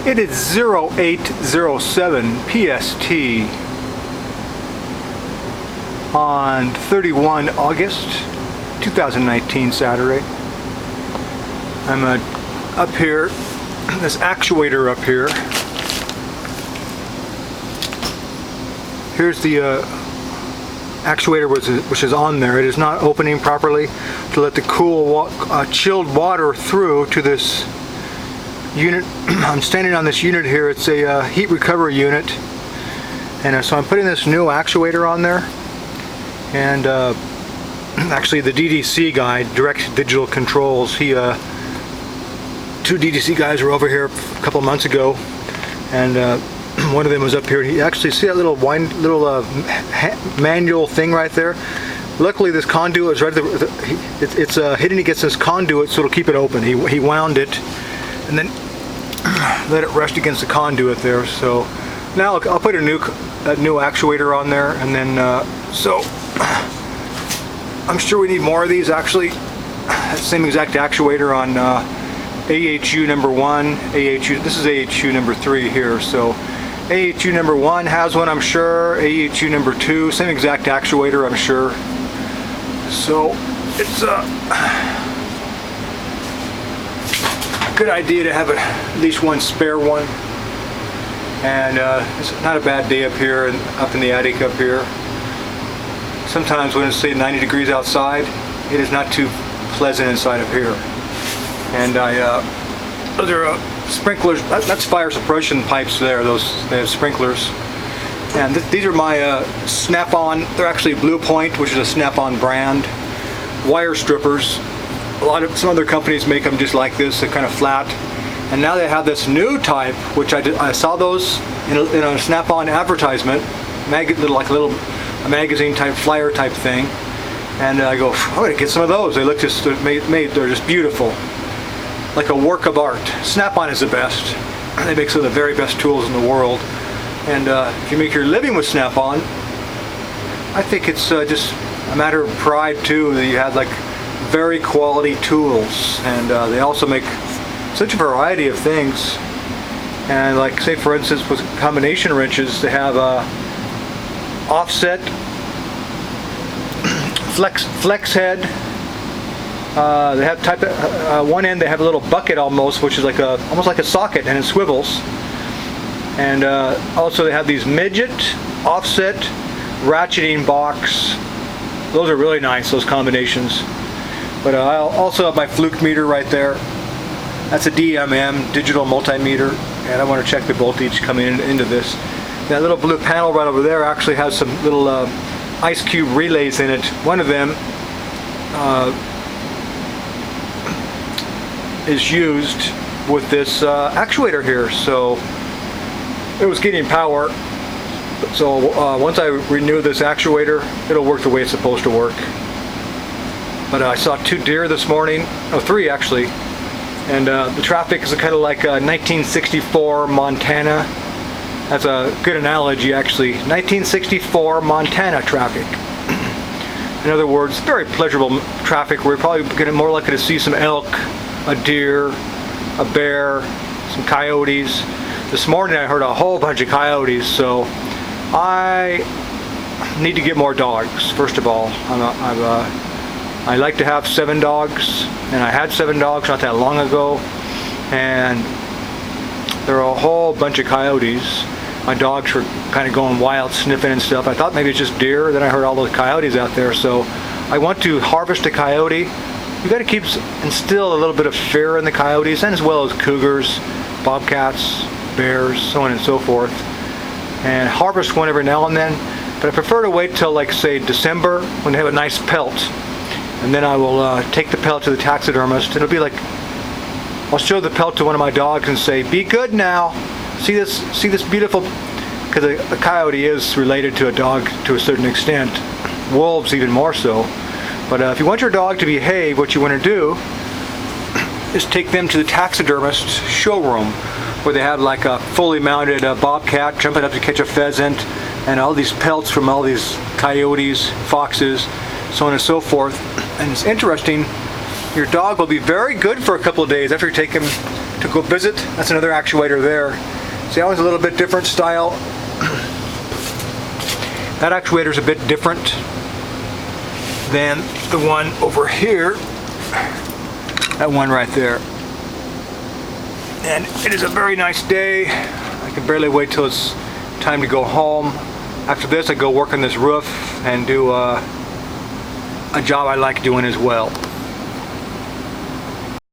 It is 0807 PST on 31 August 2019, Saturday. I'm up here, this actuator up here. Here's the actuator which is on there. It is not opening properly to let the cool, chilled water through to this unit. I'm standing on this unit here. It's a heat recovery unit, and so I'm putting this new actuator on there. And actually, the DDC guy, Direct Digital Controls, he two DDC guys were over here a couple months ago, and one of them was up here. He actually, see that little manual thing right there? Luckily, this conduit is right there. It's hitting against this conduit, so it'll keep it open. He wound it, and then let it rest against the conduit there. So now I'll put a new actuator on there, and then so I'm sure we need more of these. Actually, that same exact actuator on AHU number 1, AHU. This is AHU number 3 here. So AHU number 1 has one, I'm sure. AHU number 2, same exact actuator, I'm sure. So it's a good idea to have at least one spare one. And it's not a bad day up here and up in the attic up here. Sometimes when it's say 90 degrees outside, it is not too pleasant inside of here. And those are sprinklers. That's fire suppression pipes there. They have sprinklers. And these are my Snap-on. They're actually Blue Point, which is a Snap-on brand. Wire strippers. Some other companies make them just like this. They're kind of flat. And now they have this new type, which I saw those in a Snap-on advertisement, like a little magazine type, flyer type thing. And I go, I'm gonna get some of those. They look just they're just beautiful, like a work of art. Snap-on is the best. They make some of the very best tools in the world. And if you make your living with Snap-on, I think it's just a matter of pride too that you have like very quality tools. And they also make such a variety of things. And like, say for instance, with combination wrenches, they have offset, flex head. They have type of, one end they have a little bucket almost, which is like almost like a socket, and it swivels. And also they have these midget, offset, ratcheting box. Those are really nice, those combinations. But I also have my fluke meter right there. That's a DMM, digital multimeter, and I want to check the voltage coming into this. That little blue panel right over there actually has some little ice cube relays in it. One of them is used with this actuator here, so it was getting power. So once I renew this actuator, it'll work the way it's supposed to work. But I saw 2 deer this morning, 3 actually, and the traffic is kind of like 1964 Montana. That's a good analogy, actually. 1964 Montana traffic. In other words, very pleasurable traffic. We're probably more likely to see some elk, a deer, a bear, some coyotes. This morning I heard a whole bunch of coyotes, so I need to get more dogs. First of all, I like to have 7 dogs, and I had 7 dogs not that long ago, and there are a whole bunch of coyotes. My dogs were kind of going wild, sniffing and stuff. I thought maybe it's just deer. Then I heard all those coyotes out there. So I want to harvest a coyote. You got to instill a little bit of fear in the coyotes, and as well as cougars, bobcats, bears, so on and so forth. And harvest one every now and then. But I prefer to wait till, like, say, December when they have a nice pelt. And then I will take the pelt to the taxidermist. It'll be like, I'll show the pelt to one of my dogs and say, "Be good now. See this beautiful," because a coyote is related to a dog to a certain extent. Wolves even more so. But if you want your dog to behave, what you want to do is take them to the taxidermist showroom, where they have like a fully mounted bobcat jumping up to catch a pheasant, and all these pelts from all these coyotes, foxes, so on and so forth. And it's interesting, your dog will be very good for a couple of days after you take him to go visit. That's another actuator there. See, that one's a little bit different style. That actuator's a bit different than the one over here. That one right there. And it is a very nice day. I can barely wait till it's time to go home. After this, I go work on this roof and do a job I like doing as well.